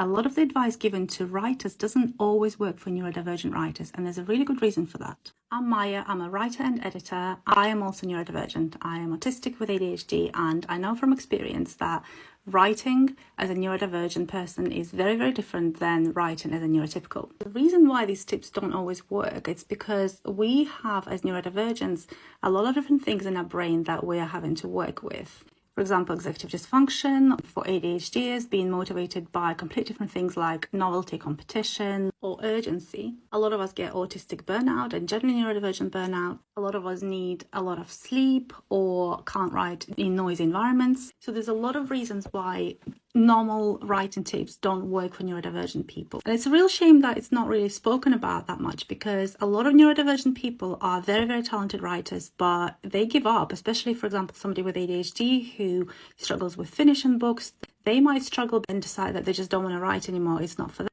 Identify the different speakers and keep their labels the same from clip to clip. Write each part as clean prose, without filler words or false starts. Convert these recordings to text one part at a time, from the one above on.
Speaker 1: A lot of the advice given to writers doesn't always work for neurodivergent writers, and there's a really good reason for that. I'm Maya, I'm a writer and editor. I am also neurodivergent. I am autistic with ADHD, and I know from experience that writing as a neurodivergent person is very, very different than writing as a neurotypical. The reason why these tips don't always work, it's because we have, as neurodivergents, a lot of different things in our brain that we are having to work with. For example, executive dysfunction for ADHD is being motivated by completely different things like novelty, competition, or urgency. A lot of us get autistic burnout and generally neurodivergent burnout. A lot of us need a lot of sleep or can't write in noisy environments. So there's a lot of reasons why normal writing tips don't work for neurodivergent people. And it's a real shame that it's not really spoken about that much, because a lot of neurodivergent people are very, very talented writers, but they give up, especially, for example, somebody with ADHD who struggles with finishing books. They might struggle and decide that they just don't want to write anymore. It's not for them.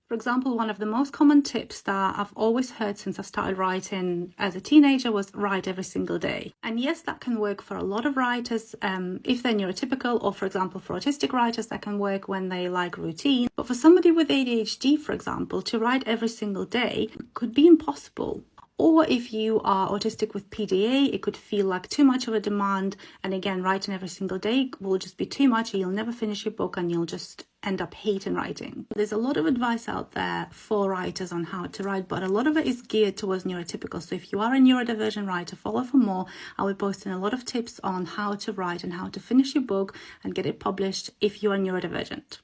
Speaker 1: For example, one of the most common tips that I've always heard since I started writing as a teenager was write every single day. And yes, that can work for a lot of writers if they're neurotypical, or for example, for autistic writers, that can work when they like routine. But for somebody with ADHD, for example, to write every single day could be impossible. Or if you are autistic with PDA, it could feel like too much of a demand. And again, writing every single day will just be too much. You'll never finish your book and you'll just end up hating writing. There's a lot of advice out there for writers on how to write, but a lot of it is geared towards neurotypical. So if you are a neurodivergent writer, follow for more. I'll be posting a lot of tips on how to write and how to finish your book and get it published if you are neurodivergent.